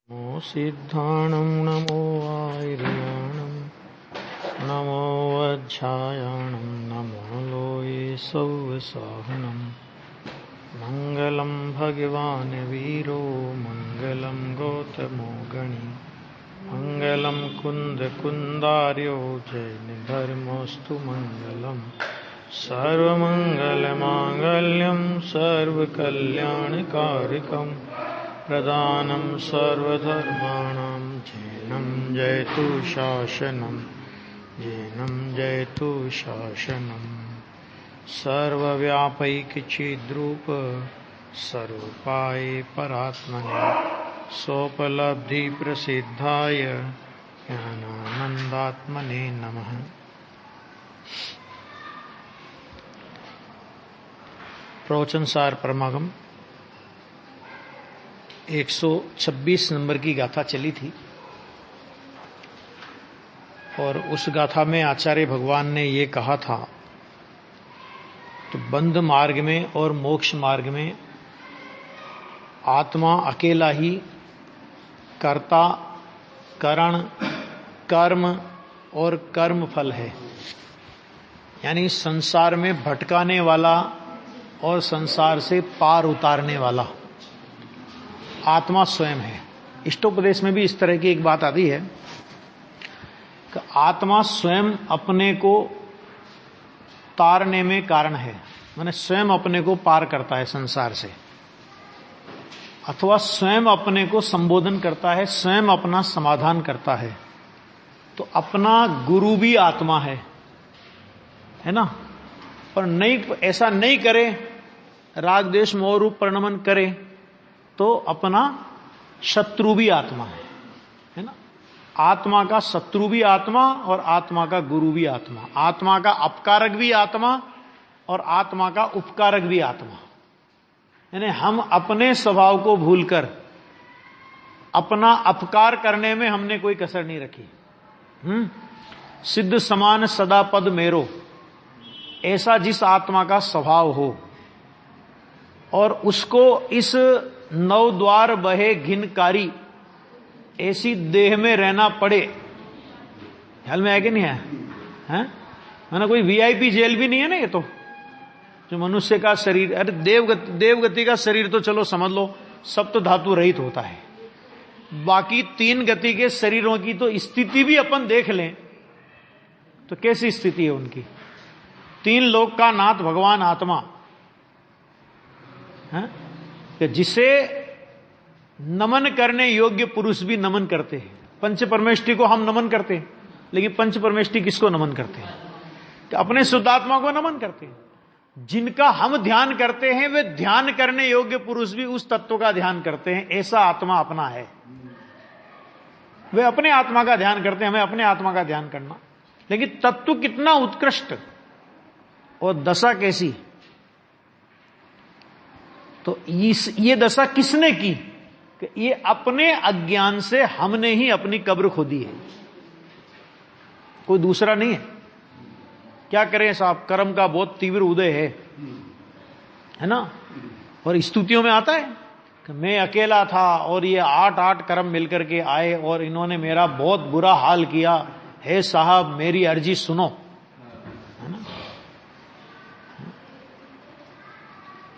नमो सिद्धाणं नमो आर्याणं नमो वज्झायाणं नमो लोये सौवसाहनं मङ्गलं भगवान् वीरो मङ्गलं गौतमो गणी मङ्गलं कुन्दकुन्दार्यो जैनधर्मोऽस्तु मङ्गलं सर्वमङ्गलमाङ्गल्यं सर्वकल्याणकारिकं प्रदानं सर्वधर्माणां जैनं जयतु शासनं जैनं जयतु शासनं सर्वव्यापैकचिद्रूप सर्वोपाये परात्मने सोपलब्धिप्रसिद्धाय ज्ञानानन्दात्मने नमः। प्रवचन सार परमागम 126 नंबर की गाथा चली थी और उस गाथा में आचार्य भगवान ने ये कहा था तो बंध मार्ग में और मोक्ष मार्ग में आत्मा अकेला ही कर्ता करण कर्म और कर्म फल है, यानी संसार में भटकाने वाला और संसार से पार उतारने वाला आत्मा स्वयं है। इष्टोपदेश में भी इस तरह की एक बात आती है कि आत्मा स्वयं अपने को तारने में कारण है, माने स्वयं अपने को पार करता है संसार से, अथवा स्वयं अपने को संबोधन करता है, स्वयं अपना समाधान करता है। तो अपना गुरु भी आत्मा है ना। पर नहीं, ऐसा नहीं करे, राग द्वेष मोह रूप परिणमन करे तो अपना शत्रु भी आत्मा है ना। आत्मा का शत्रु भी आत्मा और आत्मा का गुरु भी आत्मा, आत्मा का अपकारक भी आत्मा और आत्मा का उपकारक भी आत्मा। यानी हम अपने स्वभाव को भूलकर अपना अपकार करने में हमने कोई कसर नहीं रखी। सिद्ध समान सदा पद मेरो, ऐसा जिस आत्मा का स्वभाव हो और उसको इस नौ द्वार बहे घिनकारी ऐसी देह में रहना पड़े, ख्याल में है कि नहीं है? ना कोई वीआईपी जेल भी नहीं है ना ये तो, जो मनुष्य का शरीर, अरे देवगति का शरीर तो चलो समझ लो सब तो धातु रहित होता है, बाकी तीन गति के शरीरों की तो स्थिति भी अपन देख लें तो कैसी स्थिति है उनकी। तीन लोक का नाथ भगवान आत्मा है कि जिसे नमन करने योग्य पुरुष भी नमन करते हैं। पंच परमेष्टि को हम नमन करते हैं, लेकिन पंच परमेष्टि किसको नमन करते हैं? कि अपने शुद्धात्मा को नमन करते हैं। जिनका हम ध्यान करते हैं वे ध्यान करने योग्य पुरुष भी उस तत्व का ध्यान करते हैं। ऐसा आत्मा अपना है, वे अपने आत्मा का ध्यान करते हैं, हमें अपने आत्मा का ध्यान करना। लेकिन तत्व कितना उत्कृष्ट और दशा कैसी, तो ये दशा किसने की कि ये अपने अज्ञान से हमने ही अपनी कब्र खोदी है, कोई दूसरा नहीं है। क्या करें साहब, कर्म का बहुत तीव्र उदय है ना। और स्तुतियों में आता है कि मैं अकेला था और ये 8 कर्म मिलकर के आए और इन्होंने मेरा बहुत बुरा हाल किया, हे साहब मेरी अर्जी सुनो, है ना।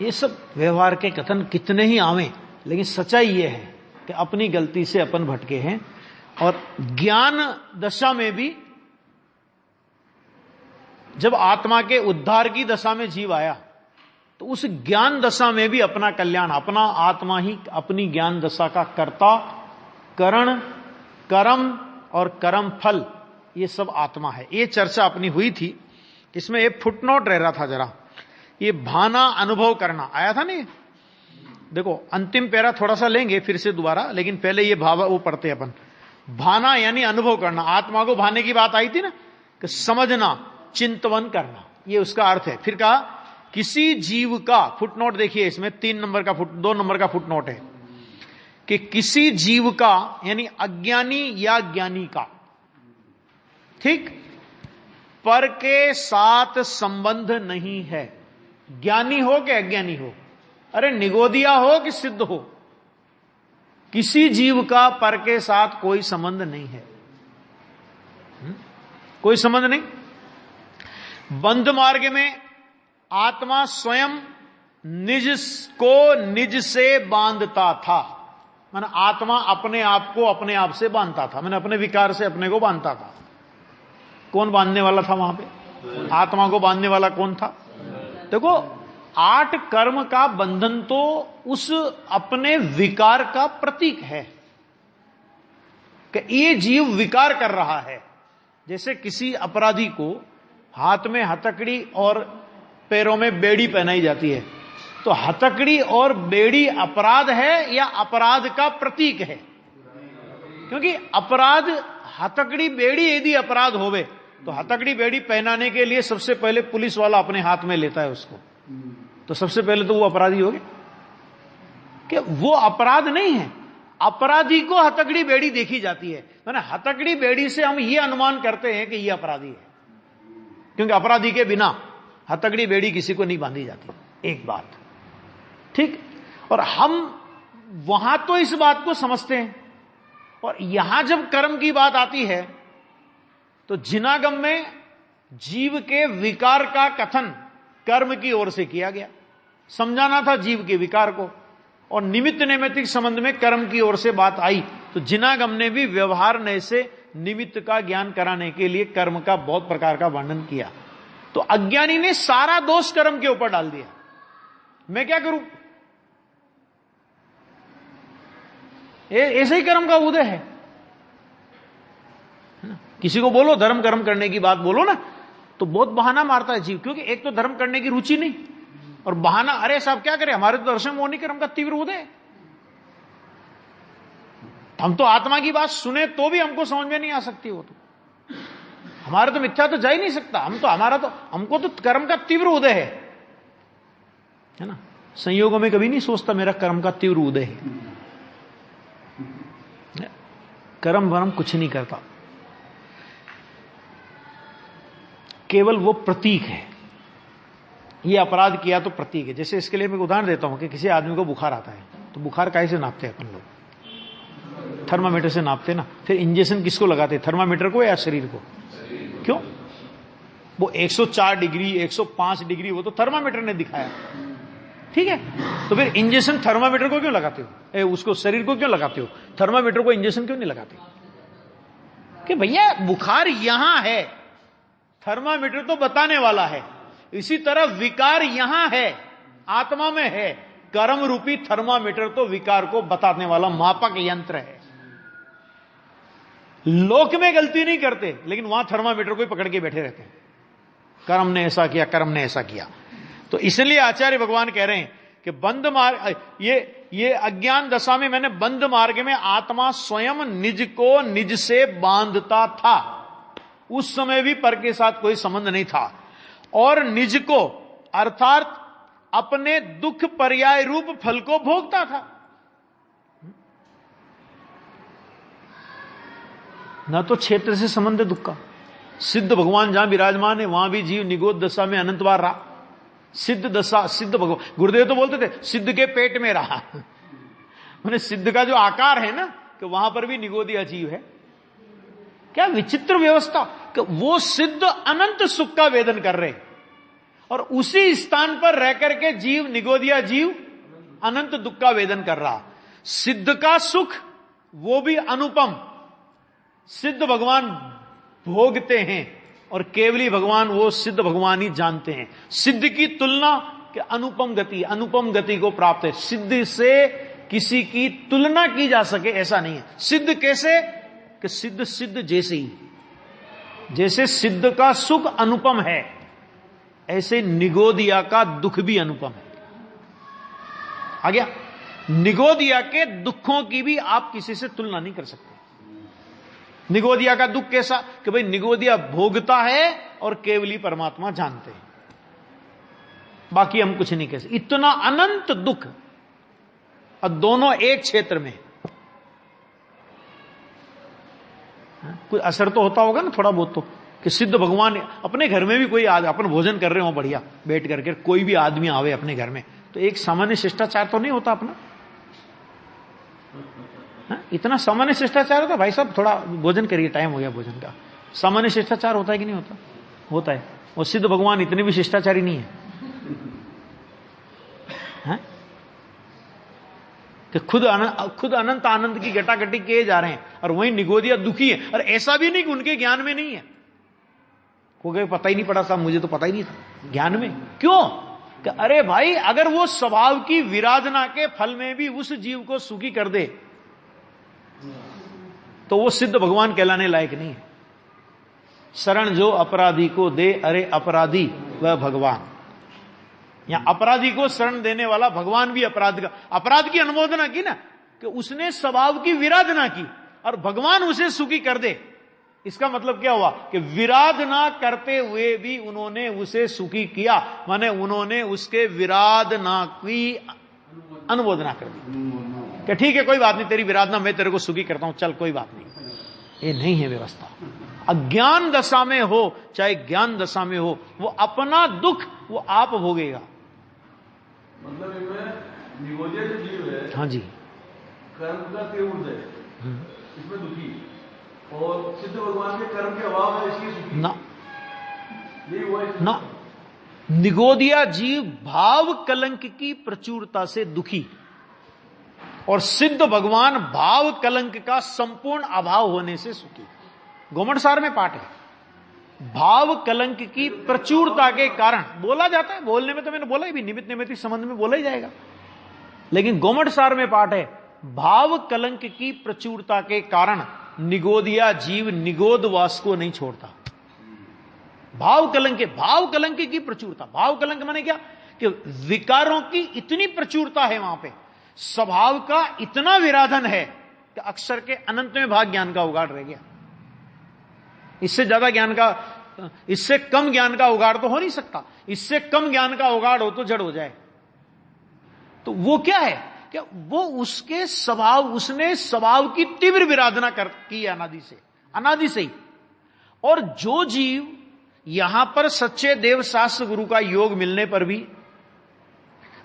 ये सब व्यवहार के कथन कितने ही आवे, लेकिन सच्चाई ये है कि अपनी गलती से अपन भटके हैं। और ज्ञान दशा में भी जब आत्मा के उद्धार की दशा में जीव आया तो उस ज्ञान दशा में भी अपना कल्याण, अपना आत्मा ही अपनी ज्ञान दशा का कर्ता, करण, कर्म और कर्म फल, ये सब आत्मा है। ये चर्चा अपनी हुई थी। इसमें एक फुटनोट रह रहा था जरा, ये भाना अनुभव करना आया था नहीं। देखो अंतिम पैरा थोड़ा सा लेंगे फिर से दोबारा, लेकिन पहले ये भाव वो पढ़ते अपन। भाना यानी अनुभव करना, आत्मा को भाने की बात आई थी ना कि समझना, चिंतवन करना, ये उसका अर्थ है। फिर कहा किसी जीव का, फुटनोट देखिए इसमें 2 नंबर का फुटनोट है कि किसी जीव का यानी अज्ञानी या ज्ञानी का, ठीक, पर के साथ संबंध नहीं है। ज्ञानी हो कि अज्ञानी हो, अरे निगोदिया हो कि सिद्ध हो, किसी जीव का पर के साथ कोई संबंध नहीं है, कोई संबंध नहीं। बंध मार्ग में आत्मा स्वयं निज को निज से बांधता था, माने आत्मा अपने आप को अपने आप से बांधता था, मैंने अपने विकार से अपने को बांधता था। कौन बांधने वाला था वहां पे? आत्मा को बांधने वाला कौन था? देखो, 8 कर्म का बंधन तो उस अपने विकार का प्रतीक है कि ये जीव विकार कर रहा है। जैसे किसी अपराधी को हाथ में हथकड़ी और पैरों में बेड़ी पहनाई जाती है, तो हथकड़ी और बेड़ी अपराध है या अपराध का प्रतीक है? क्योंकि अपराध, हथकड़ी बेड़ी यदि अपराध होवे तो हथकड़ी बेड़ी पहनाने के लिए सबसे पहले पुलिस वाला अपने हाथ में लेता है उसको, तो सबसे पहले तो वो अपराधी हो गए। कि वो अपराध नहीं है, अपराधी को हथकड़ी बेड़ी देखी जाती है, मैंने हथकड़ी बेड़ी से हम ये अनुमान करते हैं कि ये अपराधी है, क्योंकि अपराधी के बिना हथकड़ी बेड़ी किसी को नहीं बांधी जाती। एक बात ठीक, और हम वहां तो इस बात को समझते हैं, और यहां जब कर्म की बात आती है तो जिनागम में जीव के विकार का कथन कर्म की ओर से किया गया, समझाना था जीव के विकार को, और निमित्त नैमित्तिक संबंध में कर्म की ओर से बात आई, तो जिनागम ने भी व्यवहार नय से निमित्त का ज्ञान कराने के लिए कर्म का बहुत प्रकार का वर्णन किया। तो अज्ञानी ने सारा दोष कर्म के ऊपर डाल दिया, मैं क्या करूं, ऐसे ही कर्म का उदय है ना? किसी को बोलो धर्म कर्म करने की बात बोलो ना, तो बहुत बहाना मारता है जीव, क्योंकि एक तो धर्म करने की रुचि नहीं, और बहाना, अरे साहब क्या करें, हमारे तो दर्शन मोहनी कर्म का तीव्र उदय है। हम तो आत्मा की बात सुने तो भी हमको समझ में नहीं आ सकती, वो तो हमारे तो मिथ्या तो जा ही नहीं सकता, हम तो हमारा तो, हमको तो कर्म का तीव्र उदय है ना। संयोगों में कभी नहीं सोचता मेरा कर्म का तीव्र उदय है, कर्म वरम कुछ नहीं करता, केवल वो प्रतीक है। ये अपराध किया तो प्रतीक है। जैसे इसके लिए मैं उदाहरण देता हूं कि किसी आदमी को बुखार आता है, तो बुखार काहे से नापते हैं अपन लोग? थर्मामीटर से नापते ना। फिर इंजेक्शन किसको लगाते, थर्मामीटर को या शरीर को? क्यों? वो 104 डिग्री 105 डिग्री वो तो थर्मामीटर ने दिखाया, ठीक है। तो फिर इंजेक्शन थर्मामीटर को क्यों लगाते हो, उसको शरीर को क्यों लगाते हो, थर्मामीटर को इंजेक्शन क्यों नहीं लगाते? कि भैया बुखार यहां है, थर्मामीटर तो बताने वाला है। इसी तरह विकार यहां है, आत्मा में है, कर्म रूपी थर्मामीटर तो विकार को बताने वाला मापक यंत्र है। लोक में गलती नहीं करते, लेकिन वहां थर्मामीटर को ही पकड़ के बैठे रहते हैं, कर्म ने ऐसा किया, कर्म ने ऐसा किया। तो इसलिए आचार्य भगवान कह रहे हैं कि बंध मार्ग, ये अज्ञान दशा में मैंने बंध मार्ग में आत्मा स्वयं निज को निज से बांधता था, उस समय भी पर के साथ कोई संबंध नहीं था, और निज को अर्थात अपने दुख पर्याय रूप फल को भोगता था। न तो क्षेत्र से संबंध दुख का, सिद्ध भगवान जहां विराजमान है वहां भी जीव निगोद दशा में अनंत बार रहा। सिद्ध दशा, सिद्ध भगवान, गुरुदेव तो बोलते थे सिद्ध के पेट में रहा, मैंने सिद्ध का जो आकार है ना, कि वहां पर भी निगोदिया जीव है। क्या विचित्र व्यवस्था कि वो सिद्ध अनंत सुख का वेदन कर रहे, और उसी स्थान पर रह करके जीव, निगोदिया जीव, अनंत दुख का वेदन कर रहा। सिद्ध का सुख वो भी अनुपम, सिद्ध भगवान भोगते हैं, और केवली भगवान वो सिद्ध भगवान ही जानते हैं। सिद्ध की तुलना के अनुपम गति, अनुपम गति को प्राप्त है। सिद्ध से किसी की तुलना की जा सके ऐसा नहीं है। सिद्ध कैसे कि सिद्ध सिद्ध जैसे ही, जैसे सिद्ध का सुख अनुपम है, ऐसे निगोदिया का दुख भी अनुपम है। आ गया? निगोदिया के दुखों की भी आप किसी से तुलना नहीं कर सकते। निगोदिया का दुख कैसा कि भाई निगोदिया भोगता है और केवली परमात्मा जानते हैं, बाकी हम कुछ नहीं कह सकते। इतना अनंत दुख, और दोनों एक क्षेत्र में। कोई असर तो होता होगा ना थोड़ा बहुत तो, कि सिद्ध भगवान अपने घर में भी कोई अपन भोजन कर रहे हो बढ़िया बैठ करके, कोई भी आदमी आवे अपने घर में, तो एक सामान्य शिष्टाचार तो नहीं होता अपना? इतना सामान्य शिष्टाचार होता है भाई साहब, थोड़ा भोजन करिए, टाइम हो गया भोजन का। सामान्य शिष्टाचार होता है कि नहीं होता? होता है। और सिद्ध भगवान इतने भी शिष्टाचारी नहीं है, हैं? कि खुद अनंत आनंद की गटागटी किए जा रहे हैं और वहीं निगोदिया दुखी है। और ऐसा भी नहीं कि उनके ज्ञान में नहीं है, हो गए पता ही नहीं पड़ा साहब, मुझे तो पता ही नहीं था ज्ञान में। क्यों? कि अरे भाई, अगर वो स्वभाव की विराधना के फल में भी उस जीव को सुखी कर दे तो वो सिद्ध भगवान कहलाने लायक नहीं है। शरण जो अपराधी को दे, अरे अपराधी वह भगवान। यहां अपराधी को शरण देने वाला भगवान भी अपराध की अनुमोदना की ना, कि उसने स्वभाव की विराधना की और भगवान उसे सुखी कर दे। इसका मतलब क्या हुआ कि विराधना करते हुए भी उन्होंने उसे सुखी किया, माने उन्होंने उसके विराधना की अनुमोदना कर दी कि ठीक है कोई बात नहीं, तेरी विराधना मैं तेरे को सुखी करता हूं, चल कोई बात नहीं। ये नहीं है व्यवस्था। अज्ञान दशा में हो चाहे ज्ञान दशा में हो, वो अपना दुख वो आप भोगेगा। मतलब इनमें निगोदिया जो जीव है, हाँ जी, कर्म का तीव्र है, इसमें दुखी, और सिद्ध भगवान के कर्म के अभाव है इसलिए सुखी ना, यही हुआ ना। निगोदिया जीव भाव कलंक की प्रचुरता से दुखी और सिद्ध भगवान भाव कलंक का संपूर्ण अभाव होने से सुखी। गोमटसार में पाठ है, भाव कलंक की प्रचुरता के कारण बोला जाता है। बोलने में तो मैंने बोला ही भी, निमित्त नैमित्तिक संबंध में बोला ही जाएगा, लेकिन गोमटसार में पाठ है, भाव कलंक की प्रचुरता के कारण निगोदिया जीव निगोदवास को नहीं छोड़ता। भाव कलंक की प्रचुरता, भाव कलंक माने क्या कि विकारों की इतनी प्रचुरता है वहां पे, स्वभाव का इतना विराधन है कि अक्षर के अनंतवें भाग ज्ञान का उगाड़ रह गया। इससे ज्यादा ज्ञान का, इससे कम ज्ञान का उगाड़ तो हो नहीं सकता। इससे कम ज्ञान का उगाड़ हो तो जड़ हो जाए। तो वो क्या है कि वो उसके स्वभाव, उसने स्वभाव की तीव्र विराधना की अनादि से ही। और जो जीव यहां पर सच्चे देव शास्त्र गुरु का योग मिलने पर भी,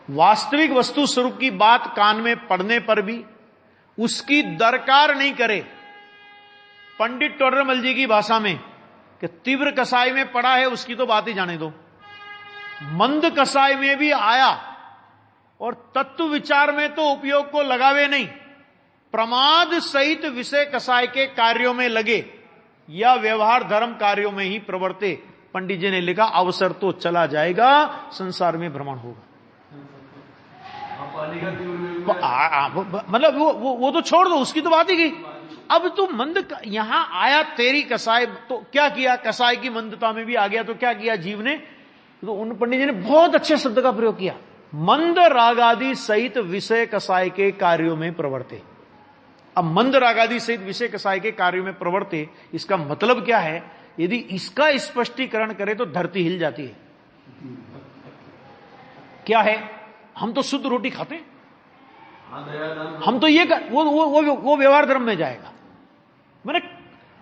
वास्तविक वस्तु स्वरूप की बात कान में पड़ने पर भी उसकी दरकार नहीं करे, पंडित टोडरमल जी की भाषा में कि तीव्र कसाई में पड़ा है उसकी तो बात ही जाने दो, मंद कसाई में भी आया और तत्व विचार में तो उपयोग को लगावे नहीं, प्रमाद सहित विषय कसाय के कार्यों में लगे या व्यवहार धर्म कार्यों में ही प्रवर्ते। पंडित जी ने लिखा, अवसर तो चला जाएगा, संसार में भ्रमण होगा। मतलब वो तो छोड़ दो, उसकी तो बात ही गई। अब तू मंद यहां आया, तेरी कसाय, तो क्या किया, कसाय की मंदता में भी आ गया, तो क्या किया जीव ने, तो उन पंडित जी ने बहुत अच्छे शब्द का प्रयोग किया, मंद रागादि सहित विषय कसाय के कार्यों में प्रवर्ते। अब मंद रागादि सहित विषय कसाय के कार्यों में प्रवर्ते, इसका मतलब क्या है? यदि इसका स्पष्टीकरण करें तो धरती हिल जाती है। क्या है? हम तो शुद्ध रोटी खाते हैं, हम तो ये वो व्यवहार धर्म में जाएगा। मैंने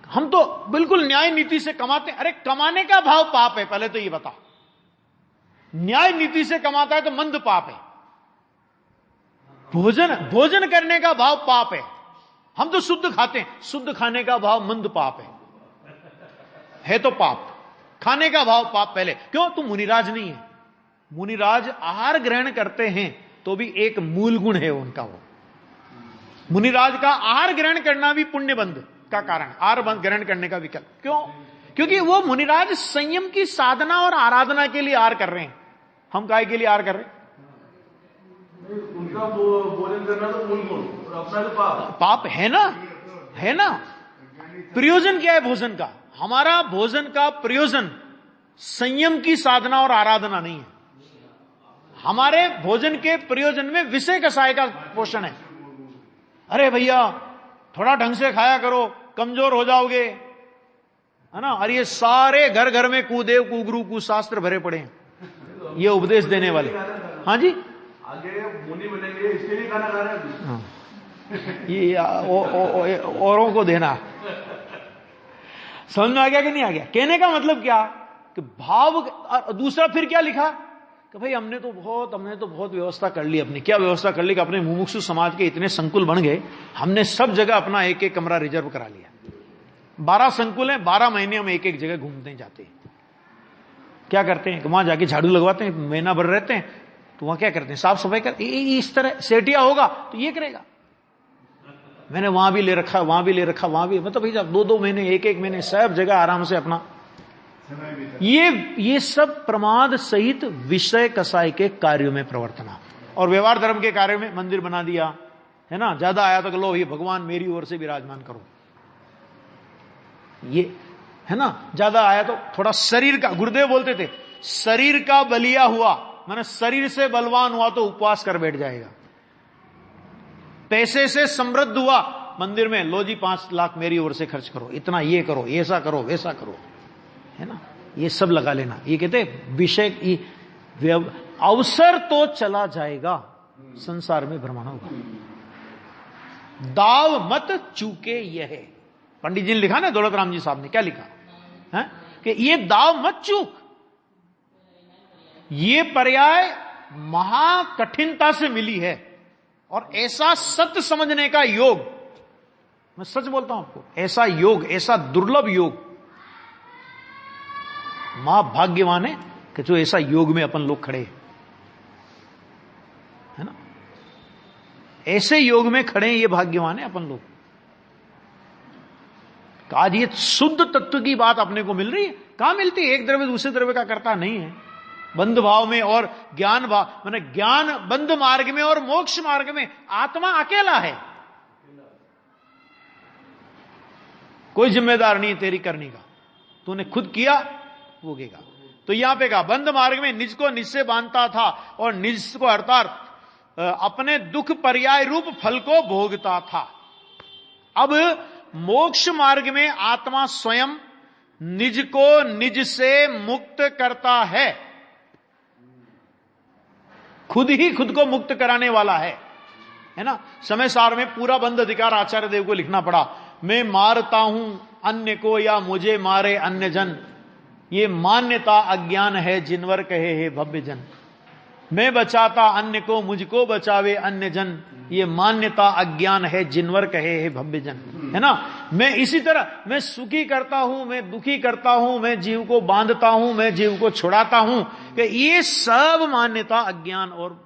हम तो बिल्कुल न्याय नीति से कमाते हैं। अरे कमाने का भाव पाप है, पहले तो ये बता। न्याय नीति से कमाता है तो मंद पाप है। भोजन करने का भाव पाप है, हम तो शुद्ध खाते हैं, शुद्ध खाने का भाव मंद पाप है तो पाप। खाने का भाव पाप पहले। क्यों? तुम मुनिराज नहीं है। मुनिराज आहार ग्रहण करते हैं तो भी एक मूल गुण है उनका, वो मुनिराज का आहार ग्रहण करना भी पुण्य बंध का कारण, आहार ग्रहण करने का विकल्प। क्यों? क्योंकि वो मुनिराज संयम की साधना और आराधना के लिए आहार कर रहे हैं। हम काय के लिए आहार कर रहे हैं? उनका भोजन करना तो मूल गुण, अपना तो पाप है ना। प्रयोजन क्या है भोजन का? हमारा भोजन का प्रयोजन संयम की साधना और आराधना नहीं है। हमारे भोजन के प्रयोजन में विषय कसाय का पोषण है। अरे भैया थोड़ा ढंग से खाया करो, कमजोर हो जाओगे, है ना। और ये सारे घर घर में कुदेव कुगुरु कुशास्त्र भरे पड़े हैं, ये उपदेश देने वाले। हाँ जी, आगे मुनि बनेंगे इसके लिए खाना खा रहे हैं। हाँ। ये औरों को देना। समझ में आ गया कि नहीं आ गया? कहने का मतलब क्या कि भाव। दूसरा फिर क्या लिखा कि भाई हमने तो बहुत व्यवस्था कर ली अपनी। क्या व्यवस्था कर ली कि अपने मुमुक्षु समाज के इतने संकुल बन गए, हमने सब जगह अपना एक एक कमरा रिजर्व करा लिया। 12 संकुल हैं, 12 महीने हम एक एक जगह घूमते जाते हैं। क्या करते हैं कि वहां जाके झाड़ू लगवाते हैं, महीना भर रहते हैं, तो वहां क्या करते हैं, साफ सफाई करते। इस तरह सेठिया होगा तो ये करेगा, मैंने वहां भी ले रखा, वहां भी ले रखा, वहां भी, मतलब भाई 2-2 महीने, 1-1 महीने सब जगह आराम से अपना। ये सब प्रमाद सहित विषय कसाय के कार्यों में प्रवर्तना। और व्यवहार धर्म के कार्यों में मंदिर बना दिया, है ना, ज्यादा आया तो लो ये भगवान मेरी ओर से विराजमान करो, ये है ना, ज्यादा आया तो थोड़ा शरीर का, गुरुदेव बोलते थे शरीर का बलिया हुआ, माने शरीर से बलवान हुआ तो उपवास कर बैठ जाएगा। पैसे से समृद्ध हुआ, मंदिर में लो जी 5 लाख मेरी ओर से खर्च करो, इतना ये करो, ऐसा करो, वैसा करो, है ना, ये सब लगा लेना। ये कहते विषय, अवसर तो चला जाएगा, संसार में भ्रमण होगा। दाव मत चूके यह, पंडित जी ने लिखा ना, दौलत राम जी साहब ने क्या लिखा है कि ये दाव मत चूक। ये पर्याय महा कठिनता से मिली है, और ऐसा सत्य समझने का योग, मैं सच बोलता हूं आपको, ऐसा योग, ऐसा दुर्लभ योग, मां भाग्यवान है कि जो ऐसा योग में अपन लोग खड़े है ना, ऐसे योग में खड़े हैं, ये भाग्यवान है अपन लोग। आज ये शुद्ध तत्व की बात अपने को मिल रही है, कहां मिलती है? एक द्रव्य दूसरे द्रव्य का करता नहीं है। बंध भाव में और ज्ञान भाव, माने ज्ञान बंध मार्ग में और मोक्ष मार्ग में आत्मा अकेला है, कोई जिम्मेदार नहीं तेरी करने का, तूने खुद किया भोगेगा। तो यहां पे कहा बंध मार्ग में निज को निज से बांधता था, और निज को अर्थात अपने दुख पर्याय रूप फल को भोगता था। अब मोक्ष मार्ग में आत्मा स्वयं निज को निज से मुक्त करता है, खुद ही खुद को मुक्त कराने वाला है ना। समय सार में पूरा बंध अधिकार आचार्य देव को लिखना पड़ा। मैं मारता हूं अन्य को या मुझे मारे अन्य जन, ये मान्यता अज्ञान है जिनवर कहे हे भव्य जन। मैं बचाता अन्य को मुझको बचावे अन्य जन, ये मान्यता अज्ञान है जिनवर कहे हे भव्य जन, है ना। मैं इसी तरह मैं सुखी करता हूं, मैं दुखी करता हूं, मैं जीव को बांधता हूं, मैं जीव को छुड़ाता हूं, कि ये सब मान्यता अज्ञान और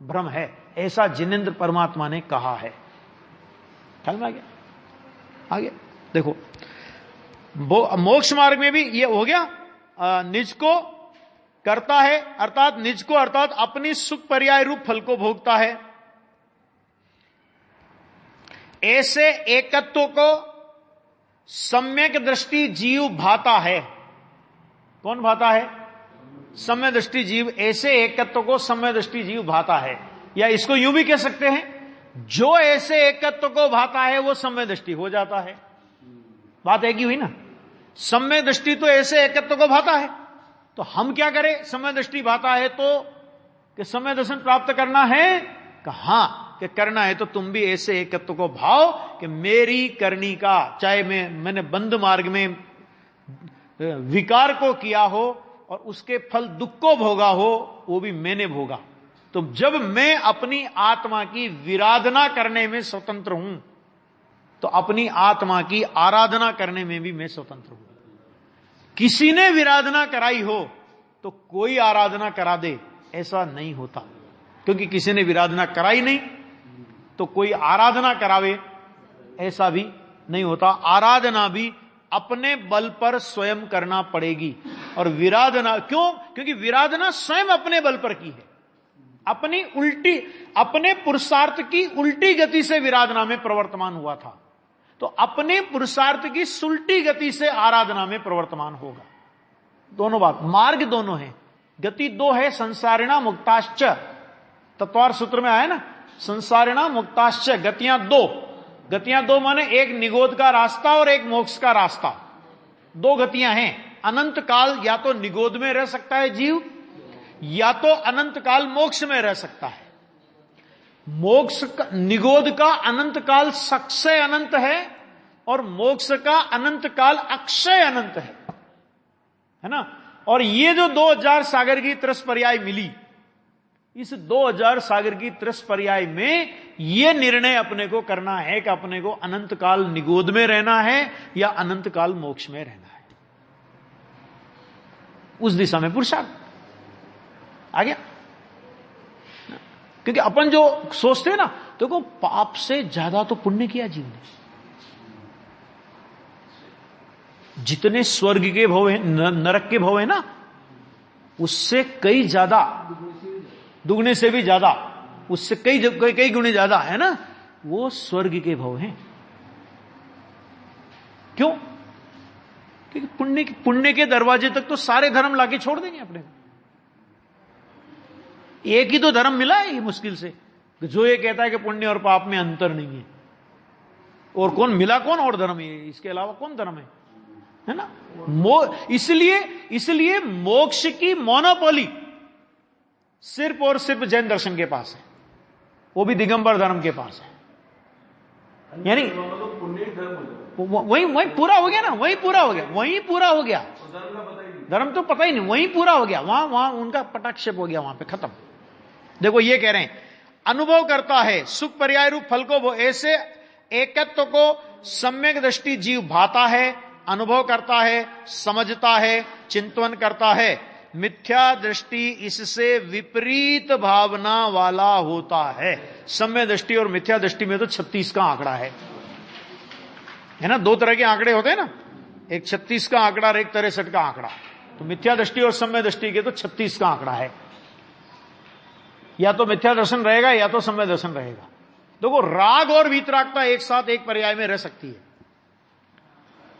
भ्रम है, ऐसा जिनेंद्र परमात्मा ने कहा है। ख्याल में आ गया? आगे देखो, मोक्ष मार्ग में भी ये हो गया, निज को करता है, अर्थात निज को अर्थात अपनी सुख पर्याय रूप फल को भोगता है। ऐसे एकत्व को सम्यक दृष्टि जीव भाता है। कौन भाता है? सम्य दृष्टि जीव। ऐसे एकत्व को सम्य दृष्टि जीव भाता है, या इसको यूं भी कह सकते हैं, जो ऐसे एकत्व को भाता है वो सम्य दृष्टि हो जाता है। बात एक ही हुई ना, सम्य दृष्टि तो ऐसे एकत्व को भाता है, तो हम क्या करें? समय दृष्टि भाता है तो कि समय दर्शन प्राप्त करना है, कहां कि करना है तो तुम भी ऐसे एकत्व को भाव कि मेरी करनी का, चाहे मैंने बंध मार्ग में विकार को किया हो और उसके फल दुख को भोगा हो, वो भी मैंने भोगा। तो जब मैं अपनी आत्मा की विराधना करने में स्वतंत्र हूं, तो अपनी आत्मा की आराधना करने में भी मैं स्वतंत्र हूं। किसी ने विराधना कराई हो तो कोई आराधना करा दे, ऐसा नहीं होता, क्योंकि किसी ने विराधना कराई नहीं तो कोई आराधना करावे, ऐसा भी नहीं होता। आराधना भी अपने बल पर स्वयं करना पड़ेगी। और विराधना क्यों? क्योंकि विराधना स्वयं अपने बल पर की है, अपनी उल्टी, अपने पुरुषार्थ की उल्टी गति से विराधना में प्रवर्तमान हुआ था, तो अपने पुरुषार्थ की सुलटी गति से आराधना में प्रवर्तमान होगा। दोनों बात, मार्ग दोनों है, गति दो है। संसारिणा मुक्ताश्च, तत्वार सूत्र में आया ना, संसारिणा मुक्ताश्च, गतियां दो। गतियां दो माने एक निगोध का रास्ता और एक मोक्ष का रास्ता, दो गतियां हैं। अनंत काल या तो निगोध में रह सकता है जीव, या तो अनंत काल मोक्ष में रह सकता है। मोक्ष का, निगोध का अनंत काल सक्षय अनंत है, और मोक्ष का अनंत काल अक्षय अनंत है ना। और ये जो 2000 सागर की तरस पर्याय मिली, इस 2000 सागर की त्रस पर्याय में यह निर्णय अपने को करना है कि अपने को अनंत काल निगोद में रहना है या अनंत काल मोक्ष में रहना है। उस दिशा में पुरुषार्थ आ गया। क्योंकि अपन जो सोचते हैं ना, देखो पाप से ज्यादा तो पुण्य किया जीव ने। जितने स्वर्ग के भव है, नरक के भव है ना, उससे कई ज्यादा, दुगने से भी ज्यादा, उससे कई गुणे ज्यादा है ना, वो स्वर्ग के भव हैं। क्यों? क्योंकि पुण्य के दरवाजे तक तो सारे धर्म लाके छोड़ देंगे अपने को। एक ही तो धर्म मिला है ये मुश्किल से, जो ये कहता है कि पुण्य और पाप में अंतर नहीं है। और कौन मिला, कौन और धर्म है इसके अलावा, कौन धर्म है ना? इसलिए मोक्ष की मोनोपोली सिर्फ और सिर्फ जैन दर्शन के पास है, वो भी दिगंबर धर्म के पास है। यानी वही पूरा हो गया ना, वही पूरा हो गया। धर्म तो पता ही नहीं, वही पूरा हो गया। वहां उनका पटाक्षेप हो गया, वहां पे खत्म। देखो ये कह रहे हैं, अनुभव करता है सुख पर्याय रूप फल को, वो ऐसे एकत्व को सम्यक दृष्टि जीव भाता है, अनुभव करता है, समझता है, चिंतन करता है। मिथ्या दृष्टि इससे विपरीत भावना वाला होता है। सम्यक दृष्टि और मिथ्या दृष्टि में तो 36 का आंकड़ा है ना। दो तरह के आंकड़े होते हैं ना, एक 36 का आंकड़ा और एक 63 का आंकड़ा। तो मिथ्या दृष्टि और सम्यक दृष्टि के तो 36 का आंकड़ा है। या तो मिथ्या दर्शन रहेगा या तो सम्यक दर्शन रहेगा। देखो राग और वीतरागता एक साथ एक पर्याय में रह सकती है।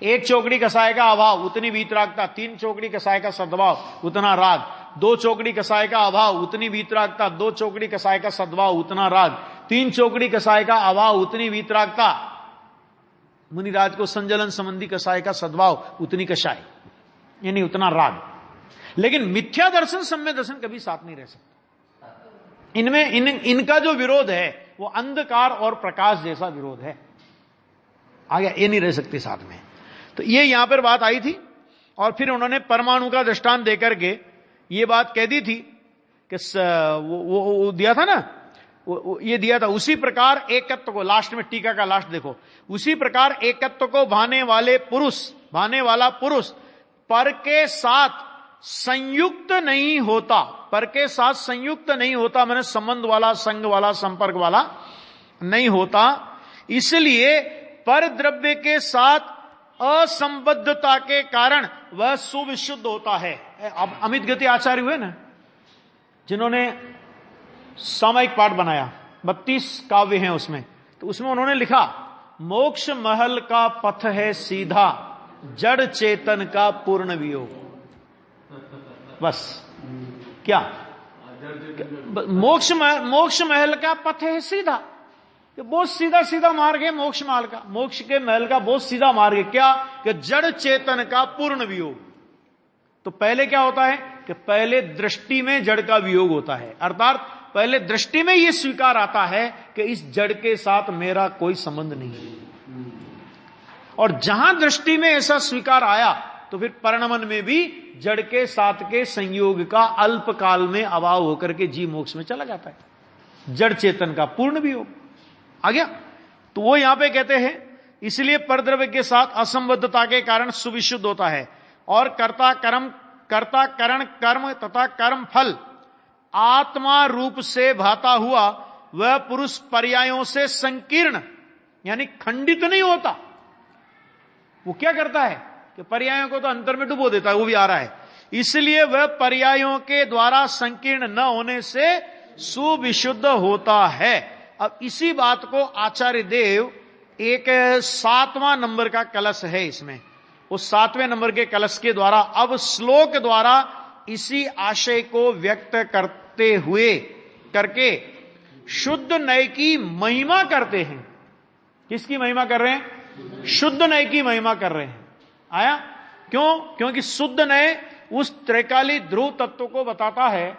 एक चौकड़ी कसाय का अभाव उतनी वीतरागता, 3 चौकड़ी कसाय का सद्भाव उतना राग, 2 चौकड़ी कसाय का अभाव उतनी वीतरागता, 2 चौकड़ी कसाय का सद्भाव उतना राग, 3 चौकड़ी कसाय का अभाव उतनी वीतरागता, मुनिराज को संजलन संबंधी कसाय का सद्भाव उतनी कषाय, यानी उतना राग। लेकिन मिथ्या दर्शन सम्यक दर्शन कभी साथ नहीं रह सकता। इनमें इनका जो विरोध है वो अंधकार और प्रकाश जैसा विरोध है। आगे ये नहीं रह सकते साथ में। तो ये यहां पर बात आई थी। और फिर उन्होंने परमाणु का दृष्टांत देकर के ये बात कह दी थी कि वो दिया था ना, ये दिया था, उसी प्रकार एकत्व को, लास्ट में टीका का लास्ट देखो, उसी प्रकार एकत्व को भाने वाला पुरुष पर के साथ संयुक्त नहीं होता। पर के साथ संयुक्त नहीं होता मैंने संबंध वाला, संग वाला, संपर्क वाला नहीं होता। इसलिए पर द्रव्य के साथ असंबद्धता के कारण वह सुविशुद्ध होता है। अब अमित गति आचार्य हुए ना, जिन्होंने सामायिक पाठ बनाया, 32 काव्य हैं उसमें, तो उसमें उन्होंने लिखा, मोक्ष महल का पथ है सीधा, जड़ चेतन का पूर्ण वियोग। बस क्या मोक्ष महल का पथ है सीधा, बहुत सीधा सीधा मार्ग है मोक्ष महल का, मोक्ष के महल का बहुत सीधा मार्ग है। क्या? कि जड़ चेतन का पूर्ण वियोग। तो पहले क्या होता है कि पहले दृष्टि में जड़ का वियोग होता है, अर्थात पहले दृष्टि में यह स्वीकार आता है कि इस जड़ के साथ मेरा कोई संबंध नहीं है। और जहां दृष्टि में ऐसा स्वीकार आया तो फिर परिणमन में भी जड़ के साथ के संयोग का अल्प काल में अभाव होकर के जीव मोक्ष में चला जाता है। जड़ चेतन का पूर्ण वियोग आ गया। तो वो यहां पे कहते हैं, इसलिए परद्रव्य के साथ असंबद्धता के कारण सुविशुद्ध होता है। और कर्ता करण कर्म तथा कर्म फल आत्मा रूप से भाता हुआ वह पुरुष पर्यायों से संकीर्ण यानी खंडित नहीं होता। वो क्या करता है कि पर्यायों को तो अंतर में डुबो देता है, वो भी आ रहा है। इसलिए वह पर्यायों के द्वारा संकीर्ण न होने से सुविशुद्ध होता है। अब इसी बात को आचार्य देव एक 7वां नंबर का कलश है इसमें, उस 7वें नंबर के कलश के द्वारा अब श्लोक द्वारा इसी आशय को व्यक्त करते हुए करके शुद्ध नय की महिमा करते हैं। किसकी महिमा कर रहे हैं? शुद्ध नय की महिमा कर रहे हैं। आया? क्यों? क्योंकि शुद्ध नय उस त्रैकाली ध्रुव तत्व को बताता है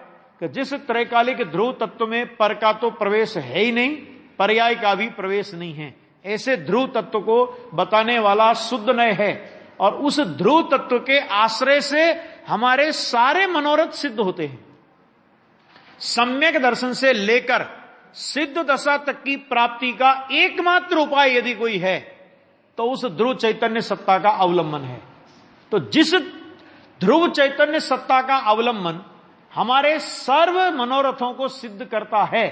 कि जिस त्रैकालिक ध्रुव तत्व में पर का तो प्रवेश है ही नहीं, पर्याय का भी प्रवेश नहीं है, ऐसे ध्रुव तत्व को बताने वाला शुद्ध नय है। और उस ध्रुव तत्व के आश्रय से हमारे सारे मनोरथ सिद्ध होते हैं। सम्यक दर्शन से लेकर सिद्ध दशा तक की प्राप्ति का एकमात्र उपाय यदि कोई है तो उस ध्रुव चैतन्य सत्ता का अवलंबन है। तो जिस ध्रुव चैतन्य सत्ता का अवलंबन हमारे सर्व मनोरथों को सिद्ध करता है,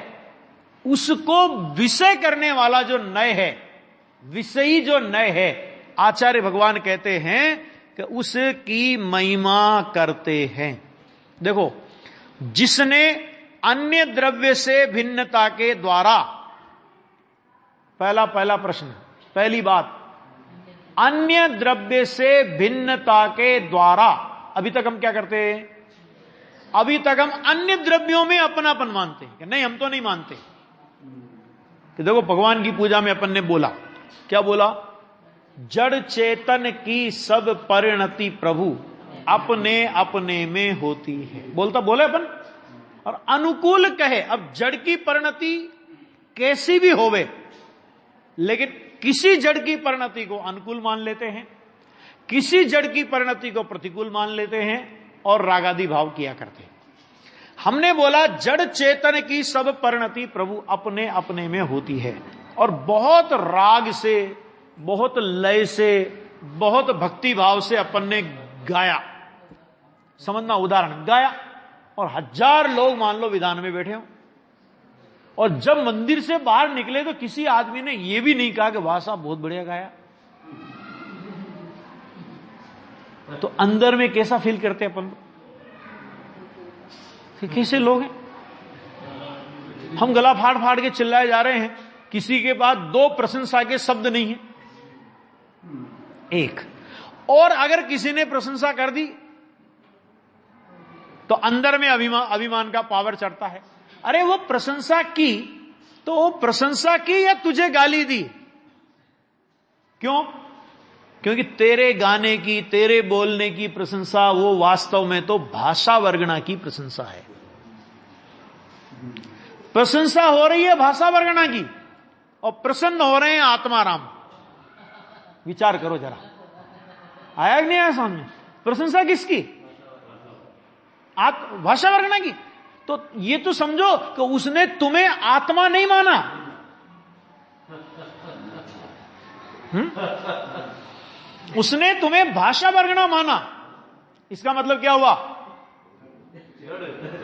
उसको विषय करने वाला जो नय है, विषयी जो नय है, आचार्य भगवान कहते हैं कि उसकी महिमा करते हैं। देखो, जिसने अन्य द्रव्य से भिन्नता के द्वारा, पहला प्रश्न, पहली बात, अन्य द्रव्य से भिन्नता के द्वारा, अभी तक हम क्या करते हैं? अभी तक हम अन्य द्रव्यों में अपनापन मानते हैं कि नहीं, हम तो नहीं मानते। कि देखो, भगवान की पूजा में अपन ने बोला, क्या बोला? जड़ चेतन की सब परिणति प्रभु अपने अपने में होती है, बोले अपन। और अनुकूल कहे, अब जड़ की परिणति कैसी भी होवे, लेकिन किसी जड़ की परिणति को अनुकूल मान लेते हैं, किसी जड़ की परिणति को प्रतिकूल मान लेते हैं और रागादि भाव किया करते हैं। हमने बोला जड़ चेतन की सब परिणति प्रभु अपने अपने में होती है, और बहुत राग से, बहुत लय से, बहुत भक्ति भाव से अपन ने गाया। समझना, उदाहरण, गाया और 1000 लोग मान लो विधान में बैठे हो, और जब मंदिर से बाहर निकले तो किसी आदमी ने यह भी नहीं कहा कि वाह साहब बहुत बढ़िया गाया, तो अंदर में कैसा फील करते अपन? कैसे लोग हैं? हम गला फाड़ फाड़ के चिल्लाए जा रहे हैं, किसी के पास 2 प्रशंसा के शब्द नहीं है, एक। और अगर किसी ने प्रशंसा कर दी तो अंदर में अभिमान का पावर चढ़ता है। अरे वो प्रशंसा की तो वो प्रशंसा की या तुझे गाली दी? क्यों? क्योंकि तेरे गाने की, तेरे बोलने की प्रशंसा वो वास्तव में तो भाषा वर्गणा की प्रशंसा है। प्रशंसा हो रही है भाषा वर्गणा की, और प्रसन्न हो रहे हैं आत्माराम। विचार करो जरा, आया कि नहीं आया सामने? प्रशंसा किसकी? भाषा वर्गणा की। तो ये तो समझो कि उसने तुम्हें आत्मा नहीं माना। उसने तुम्हें भाषा वर्गणा माना। इसका मतलब क्या हुआ?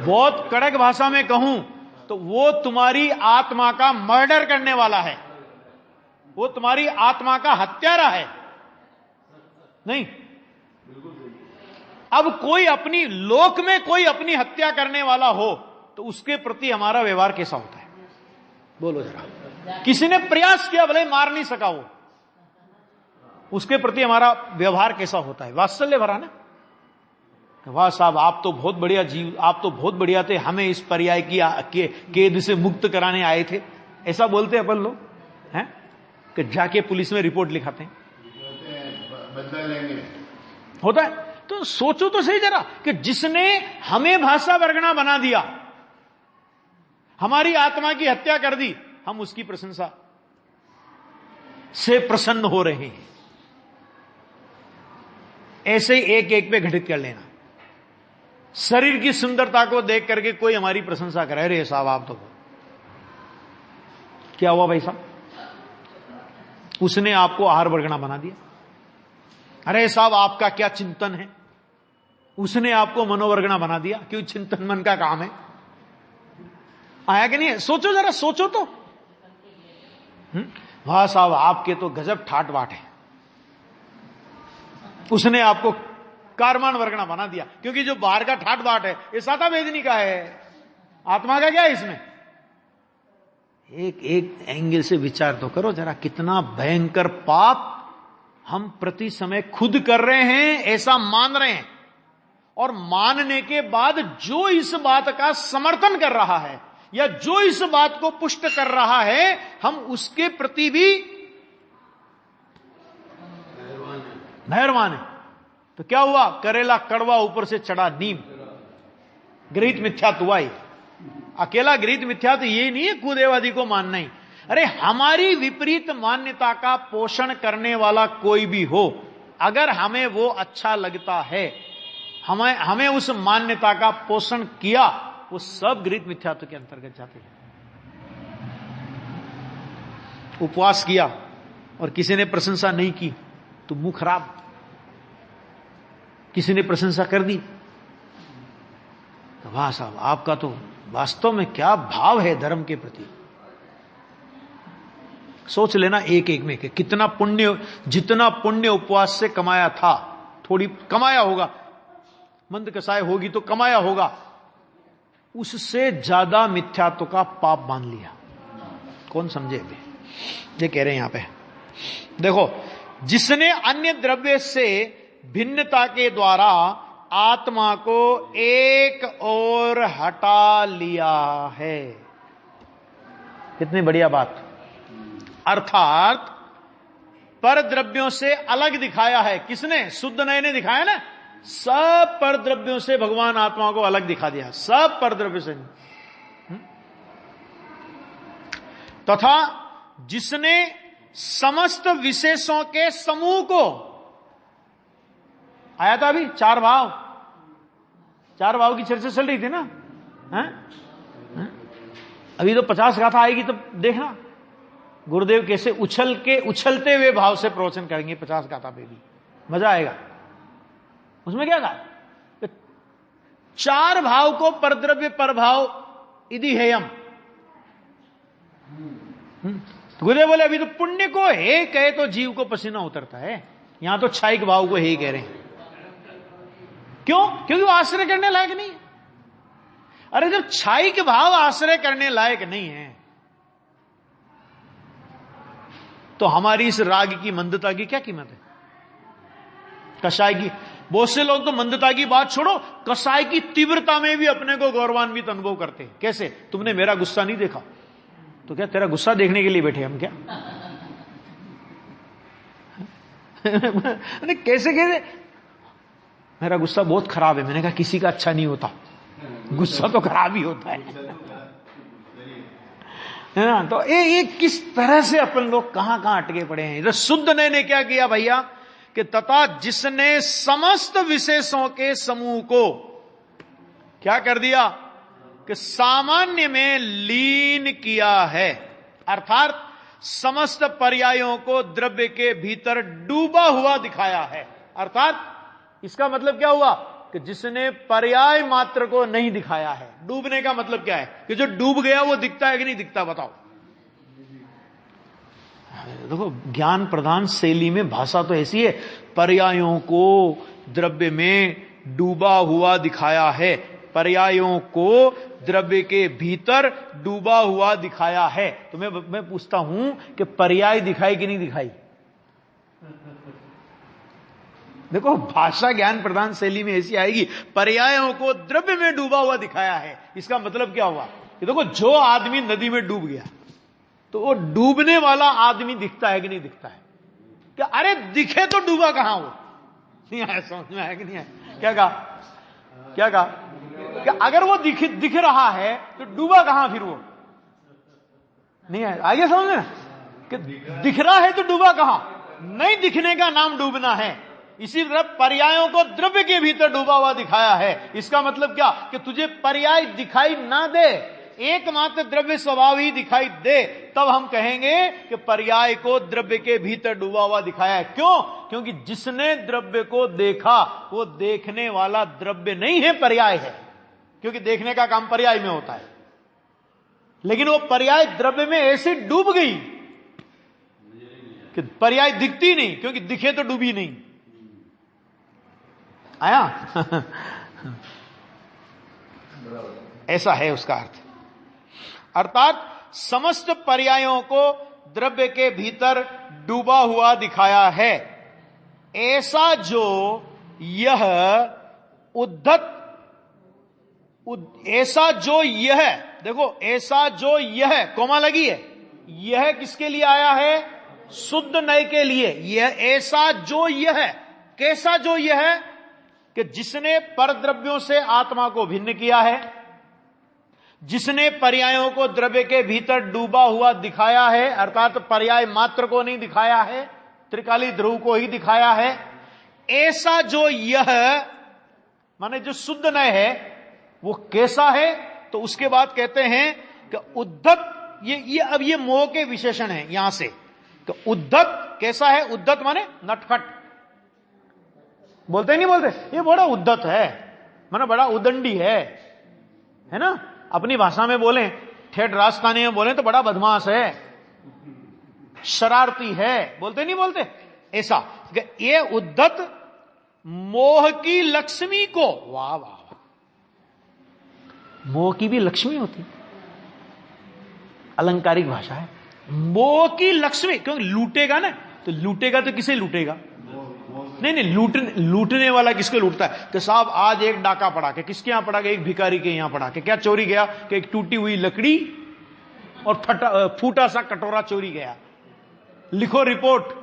बहुत कड़क भाषा में कहूं तो वो तुम्हारी आत्मा का मर्डर करने वाला है, वो तुम्हारी आत्मा का हत्यारा है। नहीं, अब कोई अपनी लोक में कोई अपनी हत्या करने वाला हो तो उसके प्रति हमारा व्यवहार कैसा होता है? बोलो जरा। किसी ने प्रयास किया, भले मार नहीं सका वो, उसके प्रति हमारा व्यवहार कैसा होता है? वात्सल्य भरा ना। वाह साहब, आप तो बहुत बढ़िया जीव, आप तो बहुत बढ़िया थे, हमें इस पर्याय की कैद से मुक्त कराने आए थे, ऐसा बोलते अपन लोग हैं कि जाके पुलिस में रिपोर्ट लिखाते हैं, बदला लेंगे, होता है। तो सोचो तो सही जरा कि जिसने हमें भाषा वर्गणा बना दिया, हमारी आत्मा की हत्या कर दी, हम उसकी प्रशंसा से प्रसन्न हो रहे हैं। ऐसे ही एक एक पे घटित कर लेना। शरीर की सुंदरता को देख करके कोई हमारी प्रशंसा करे, अरे साहब आप तो, क्या हुआ भाई साहब? उसने आपको आहार वर्गणा बना दिया। अरे साहब आपका क्या चिंतन है, उसने आपको मनोवर्गणा बना दिया। क्यों? चिंतन मन का काम है। आया कि नहीं? सोचो जरा, सोचो तो। वाह साहब आपके तो गजब ठाट बाट है, उसने आपको कारमान वर्गणा बना दिया। क्योंकि जो बाहर का ठाट बाट है ये साता वेदनी का है, आत्मा का क्या है इसमें? एक एक एंगल से विचार तो करो जरा, कितना भयंकर पाप हम प्रति समय खुद कर रहे हैं, ऐसा मान रहे हैं, और मानने के बाद जो इस बात का समर्थन कर रहा है या जो इस बात को पुष्ट कर रहा है, हम उसके प्रति भी मेहरबान है। तो क्या हुआ? करेला कड़वा ऊपर से चढ़ा नीम, गृहीत मिथ्यात्व हुआ। अकेला गृहीत मिथ्यात्व ये नहीं है कुदेवादी को मानना ही। अरे हमारी विपरीत मान्यता का पोषण करने वाला कोई भी हो, अगर हमें वो अच्छा लगता है, हमें उस मान्यता का पोषण किया, वो सब गृहीत मिथ्यात्व के अंतर्गत जाते हैं। उपवास किया और किसी ने प्रशंसा नहीं की तो मुंह खराब, किसी ने प्रशंसा कर दी तो वाह साहब, आपका तो वास्तव में क्या भाव है धर्म के प्रति। सोच लेना एक एक में कि कितना पुण्य, जितना पुण्य उपवास से कमाया था, थोड़ी कमाया होगा, मंद कसाय होगी तो कमाया होगा, उससे ज्यादा मिथ्यात्व का पाप बांध लिया। कौन समझे अभी? ये कह रहे हैं यहां पे, देखो, जिसने अन्य द्रव्य से भिन्नता के द्वारा आत्मा को एक और हटा लिया है। कितनी बढ़िया बात। अर्थात पर द्रव्यों से अलग दिखाया है। किसने? शुद्ध नय ने दिखाया ना। सब पर द्रव्यों से भगवान आत्मा को अलग दिखा दिया, सब पर द्रव्य से। तथा जिसने समस्त विशेषों के समूह को, आया था अभी चार भाव, चार भाव की चर्चा चल रही थी ना, है? अभी तो 50 गाथा आएगी तो देखना गुरुदेव कैसे उछलते हुए भाव से प्रवचन करेंगे 50 गाथा पे भी, मजा आएगा। उसमें क्या कहा? चार भाव को परद्रव्य परभाव इति हेयम। गुरुदेव बोले अभी तो पुण्य को हे कहे तो जीव को पसीना उतरता है, यहां तो क्षायिक भाव को हे कह रहे हैं। क्यों? क्योंकि वो आश्रय करने लायक नहीं है। अरे जब क्षायिक भाव आश्रय करने लायक नहीं है तो हमारी इस राग की मंदता की क्या कीमत है? कषाय की, बहुत से लोग तो मंदता की बात छोड़ो, कषाय की तीव्रता में भी अपने को गौरवान्वित अनुभव करते हैं। कैसे? तुमने मेरा गुस्सा नहीं देखा, तो क्या तेरा गुस्सा देखने के लिए बैठे हम क्या? कैसे कैसे? मेरा गुस्सा बहुत खराब है। मैंने कहा किसी का अच्छा नहीं होता, गुस्सा तो खराब ही होता है ना। तो ये किस तरह से अपन लोग कहां कहां अटके पड़े हैं। इधर शुद्ध ने क्या किया भैया कि तथा जिसने समस्त विशेषों के समूह को क्या कर दिया कि सामान्य में लीन किया है, अर्थात समस्त पर्यायों को द्रव्य के भीतर डूबा हुआ दिखाया है। अर्थात इसका मतलब क्या हुआ कि जिसने पर्याय मात्र को नहीं दिखाया है। डूबने का मतलब क्या है कि जो डूब गया वो दिखता है कि नहीं दिखता? बताओ। देखो, ज्ञान प्रधान शैली में भाषा तो ऐसी है, पर्यायों को द्रव्य में डूबा हुआ दिखाया है, पर्यायों को द्रव्य के भीतर डूबा हुआ दिखाया है। तो मैं पूछता हूं कि पर्याय दिखाई कि नहीं दिखाई? देखो, भाषा ज्ञान प्रधान शैली में ऐसी आएगी, पर्यायों को द्रव्य में डूबा हुआ दिखाया है। इसका मतलब क्या हुआ कि देखो, जो आदमी नदी में डूब गया तो वो डूबने वाला आदमी दिखता है कि नहीं दिखता है? क्या? अरे दिखे तो डूबा कहां वो? नहीं आया समझ में? आया कि नहीं आया? क्या कहा? क्या कहा कि अगर वो दिख रहा है तो डूबा कहां फिर वो? नहीं आया? आगे समझ में कि दिख रहा है तो डूबा कहां? नहीं दिखने का नाम डूबना है। इसी तरह पर्यायों को द्रव्य के भीतर डूबा हुआ दिखाया है। इसका मतलब क्या कि तुझे पर्याय दिखाई ना दे, एकमात्र द्रव्य स्वभाव ही दिखाई दे, तब हम कहेंगे कि पर्याय को द्रव्य के भीतर डूबा हुआ दिखाया है। क्यों? क्योंकि जिसने द्रव्य को देखा वो देखने वाला द्रव्य नहीं है, पर्याय है। क्योंकि देखने का काम पर्याय में होता है, लेकिन वो पर्याय द्रव्य में ऐसे डूब गई कि पर्याय दिखती नहीं, क्योंकि दिखे तो डूबी नहीं। आया? ऐसा है उसका अर्थ। अर्थात समस्त पर्यायों को द्रव्य के भीतर डूबा हुआ दिखाया है। ऐसा जो यह ऐसा जो यह, देखो, ऐसा जो यह कोमा लगी है, यह किसके लिए आया है? शुद्ध नय के लिए। यह ऐसा जो यह, कैसा जो यह कि जिसने परद्रव्यों से आत्मा को भिन्न किया है, जिसने पर्यायों को द्रव्य के भीतर डूबा हुआ दिखाया है, अर्थात पर्याय मात्र को नहीं दिखाया है, त्रिकाली ध्रुव को ही दिखाया है। ऐसा जो यह माने जो शुद्ध नय है वो कैसा है तो उसके बाद कहते हैं कि उद्धत, अब ये मोह के विशेषण है यहां से। तो उद्धत कैसा है? उद्धत माने नटखट, बोलते नहीं बोलते, ये बड़ा उद्धत है, माने बड़ा उदंडी है ना। अपनी भाषा में बोले, ठेठ राजस्थानी में बोले तो बड़ा बदमाश है, शरारती है, बोलते नहीं बोलते ऐसा। ये उद्धत मोह की लक्ष्मी को, वाह वाह, मोह की भी लक्ष्मी होती, अलंकारिक भाषा है। मोह की लक्ष्मी, क्योंकि लूटेगा ना, तो लूटेगा तो किसे लूटेगा? नहीं, लूटने वाला किसको लूटता है? कि साहब आज एक डाका पड़ा के, किसके यहां पड़ा के? एक भिखारी के यहां पड़ा के। क्या चोरी गया? कि एक टूटी हुई लकड़ी और फूटा सा कटोरा चोरी गया। लिखो रिपोर्ट।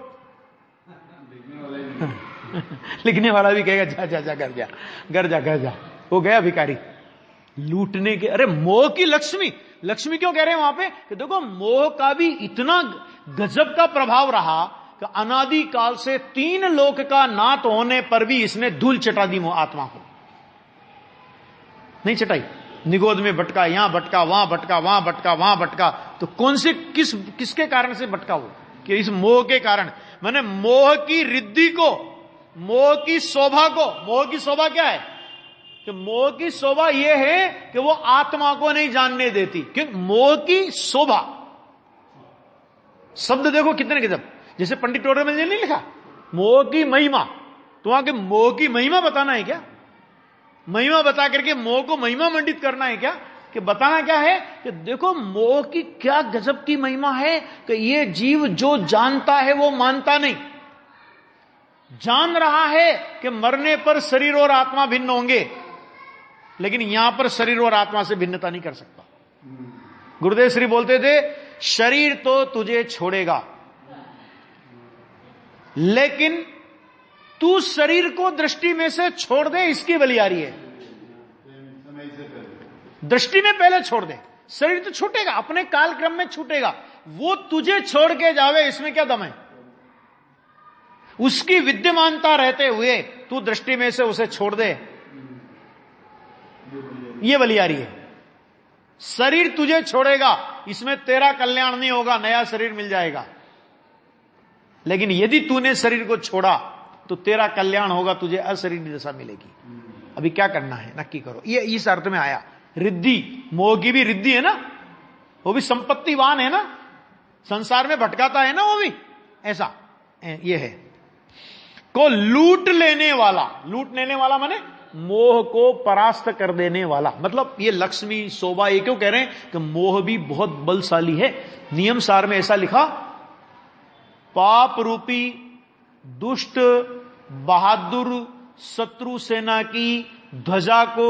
लिखने वाला भी कहेगा जा घर जा, वो गया भिखारी लूटने के। अरे मोह की लक्ष्मी, लक्ष्मी क्यों कह रहे हैं वहां पे? कि देखो मोह का भी इतना गजब का प्रभाव रहा कि अनादि काल से 3 लोक का नाथ होने पर भी इसने धूल चटा दी मोह आत्मा को, नहीं चटाई। निगोद में भटका, यहां भटका, वहां भटका, वहां भटका, वहां भटका। तो कौन से किसके कारण से भटका वो? कि इस मोह के कारण। मैंने मोह की रिद्धि को, मोह की शोभा को, मोह की शोभा क्या है? कि मोह की शोभा यह है कि वो आत्मा को नहीं जानने देती। क्योंकि मोह की शोभा, शब्द देखो कितने गजब। जैसे पंडित टोडरमल ने नहीं लिखा मोह की महिमा, तो वहां के मोह की महिमा बताना है क्या? महिमा बता करके मोह को महिमा मंडित करना है क्या? कि बताना क्या है कि देखो मोह की क्या गजब की महिमा है कि ये जीव जो जानता है वो मानता नहीं। जान रहा है कि मरने पर शरीर और आत्मा भिन्न होंगे, लेकिन यहां पर शरीर और आत्मा से भिन्नता नहीं कर सकता। गुरुदेव श्री बोलते थे, शरीर तो तुझे छोड़ेगा, लेकिन तू शरीर को दृष्टि में से छोड़ दे, इसकी बलियारी है। दृष्टि में पहले छोड़ दे, शरीर तो छूटेगा, अपने कालक्रम में छूटेगा, वो तुझे छोड़ के जावे, इसमें क्या दम है? उसकी विद्यमानता रहते हुए तू दृष्टि में से उसे छोड़ दे, ये बलियारी है। शरीर तुझे छोड़ेगा, इसमें तेरा कल्याण नहीं होगा, नया शरीर मिल जाएगा। लेकिन यदि तूने शरीर को छोड़ा तो तेरा कल्याण होगा, तुझे अशरीरी दशा मिलेगी। अभी क्या करना है नक्की करो। ये इस अर्थ में आया। रिद्धि, मोह की भी रिद्धि है ना, वो भी संपत्तिवान है ना, संसार में भटकाता है ना वो भी, ऐसा ये है। को लूट लेने वाला, लूट लेने वाला माने मोह को परास्त कर देने वाला। मतलब ये लक्ष्मी शोभा, ये क्यों कह रहे हैं कि मोह भी बहुत बलशाली है। नियम सार में ऐसा लिखा, पाप रूपी दुष्ट बहादुर शत्रु सेना की ध्वजा को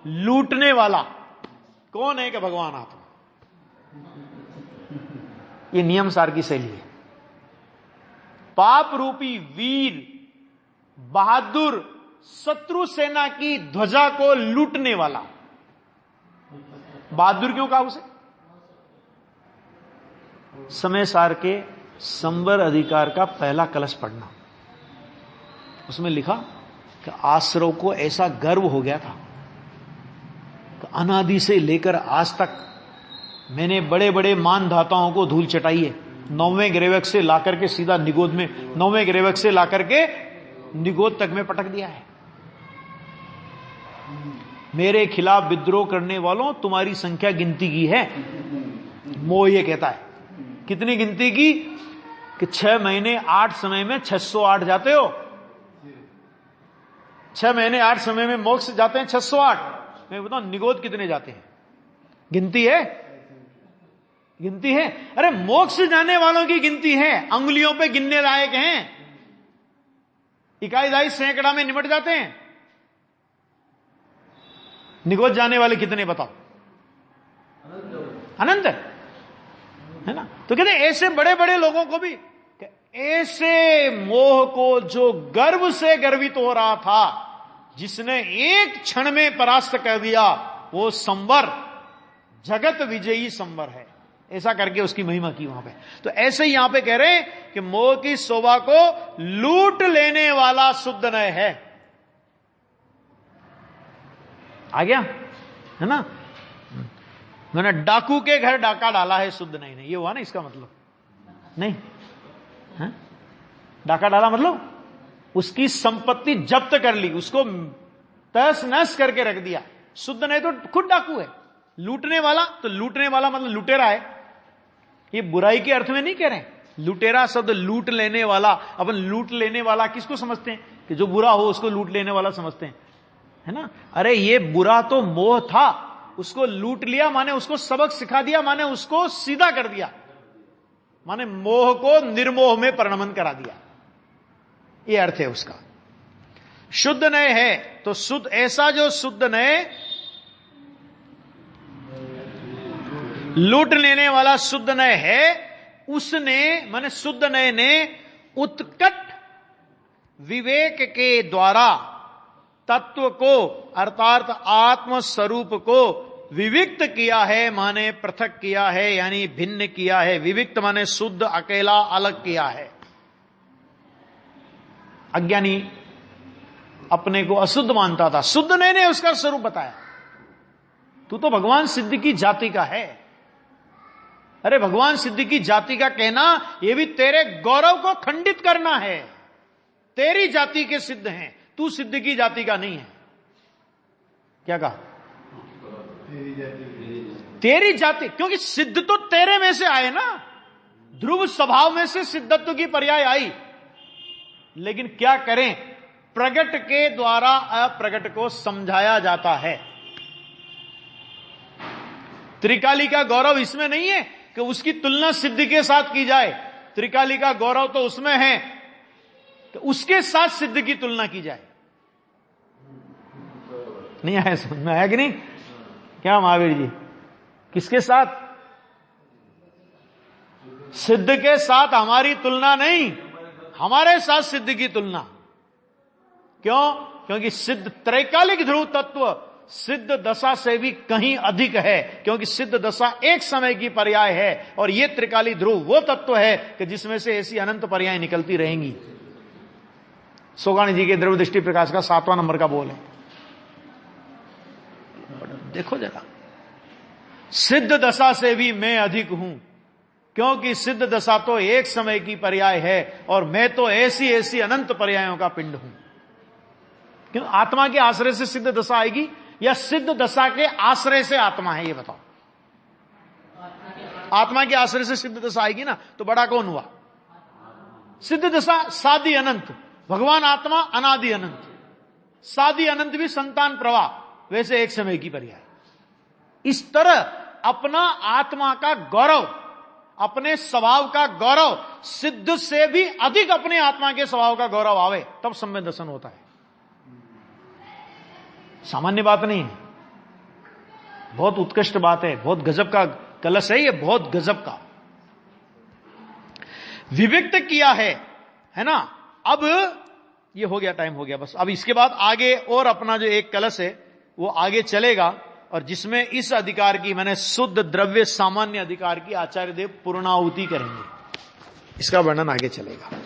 लूटने वाला कौन है? कि भगवान आत्मा। ये नियम सार की शैली है। पाप रूपी वीर बहादुर शत्रु सेना की ध्वजा को लूटने वाला। बहादुर क्यों कहा उसे? समय सार के संवर अधिकार का पहला कलश पढ़ना, उसमें लिखा कि आश्रव को ऐसा गर्व हो गया था कि अनादि से लेकर आज तक मैंने बड़े बड़े मानधाताओं को धूल चटाई है। 9वें ग्रेवक से लाकर के सीधा निगोद में, 9वें ग्रेवक से लाकर के निगोद तक में पटक दिया है। मेरे खिलाफ विद्रोह करने वालों, तुम्हारी संख्या गिनती की है। मोह ये कहता है कितनी गिनती की? कि 6 महीने 8 समय में 608 जाते हो। 6 महीने 8 समय में मोक्ष जाते हैं 608। मैं बताऊं निगोद कितने जाते हैं? गिनती है? गिनती है? अरे मोक्ष जाने वालों की गिनती है, अंगुलियों पे गिनने लायक हैं। इकाई दाई सैकड़ा में निपट जाते हैं। निगोद जाने वाले कितने बताओ? अनंत है ना। तो कहते ऐसे बड़े बड़े लोगों को भी, ऐसे मोह को जो गर्व से गर्वित हो रहा था, जिसने एक क्षण में परास्त कर दिया, वो संवर जगत विजयी संवर है। ऐसा करके उसकी महिमा की वहां पे। तो ऐसे ही यहां पे कह रहे हैं कि मोह की शोभा को लूट लेने वाला शुद्ध नय है। आ गया है ना। मैंने डाकू के घर डाका डाला है, शुद्ध नहीं। ये हुआ ना इसका मतलब? नहीं है? डाका डाला मतलब उसकी संपत्ति जब्त कर ली, उसको तहस नहस करके रख दिया। शुद्ध नहीं तो खुद डाकू है। लूटने वाला, तो लूटने वाला मतलब लुटेरा है। ये बुराई के अर्थ में नहीं कह रहे हैं। लुटेरा शब्द लूट लेने वाला, अपन लूट लेने वाला किसको समझते हैं? कि जो बुरा हो उसको लूट लेने वाला समझते हैं, है ना? अरे ये बुरा तो मोह था, उसको लूट लिया माने उसको सबक सिखा दिया, माने उसको सीधा कर दिया, माने मोह को निर्मोह में परिणमन करा दिया। ये अर्थ है उसका। शुद्ध नय है तो शुद्ध, ऐसा जो शुद्ध नय लूट लेने वाला शुद्ध नय है, उसने माने शुद्ध नय ने उत्कट विवेक के द्वारा तत्व को अर्थात आत्म स्वरूप को विविक्त किया है, माने पृथक किया है, यानी भिन्न किया है। विविक्त माने शुद्ध, अकेला, अलग किया है। अज्ञानी अपने को अशुद्ध मानता था, शुद्ध ने उसका स्वरूप बताया। तू तो भगवान सिद्ध की जाति का है। अरे भगवान सिद्ध की जाति का कहना यह भी तेरे गौरव को खंडित करना है। तेरी जाति के सिद्ध हैं, तू सिद्ध की जाति का नहीं है। क्या कहा? तेरी जाति, क्योंकि सिद्ध तो तेरे में से आए ना। ध्रुव स्वभाव में से सिद्धत्व की पर्याय आई, लेकिन क्या करें, प्रगट के द्वारा अप्रगट को समझाया जाता है। त्रिकाली का गौरव इसमें नहीं है कि उसकी तुलना सिद्ध के साथ की जाए। त्रिकाली का गौरव तो उसमें है कि उसके साथ सिद्ध की तुलना की जाए। नहीं आया समझ में? आया कि नहीं? क्या महावीर जी, किसके साथ? सिद्ध के साथ हमारी तुलना नहीं, हमारे साथ सिद्ध की तुलना। क्यों? क्योंकि सिद्ध त्रैकालिक ध्रुव तत्व सिद्ध दशा से भी कहीं अधिक है, क्योंकि सिद्ध दशा एक समय की पर्याय है और यह त्रिकाली ध्रुव वो तत्व है कि जिसमें से ऐसी अनंत पर्याय निकलती रहेंगी। सोगानी जी के द्रव्य दृष्टि प्रकाश का 7वां नंबर का बोल है। देखो जरा, सिद्ध दशा से भी मैं अधिक हूं, क्योंकि सिद्ध दशा तो एक समय की पर्याय है और मैं तो ऐसी ऐसी अनंत पर्यायों का पिंड हूं। क्यों? आत्मा के आश्रय से सिद्ध दशा आएगी या सिद्ध दशा के आश्रय से आत्मा है? ये बताओ। आत्मा के आश्रय से सिद्ध दशा आएगी ना, तो बड़ा कौन हुआ? सिद्ध दशा सादी अनंत, भगवान आत्मा अनादि अनंत। सादी अनंत भी संतान प्रवाह, वैसे एक समय की पर्याय। इस तरह अपना आत्मा का गौरव, अपने स्वभाव का गौरव सिद्ध से भी अधिक अपने आत्मा के स्वभाव का गौरव आवे, तब सम्यक दर्शन होता है। सामान्य बात नहीं है, बहुत उत्कृष्ट बात है, बहुत गजब का कलश है ये, बहुत गजब का विविक्त किया है ना। अब ये हो गया, टाइम हो गया बस। अब इसके बाद आगे और अपना जो एक कलश है वो आगे चलेगा, और जिसमें इस अधिकार की, मैंने शुद्ध द्रव्य सामान्य अधिकार की आचार्य देव पूर्णाहुति करेंगे। इसका वर्णन आगे चलेगा।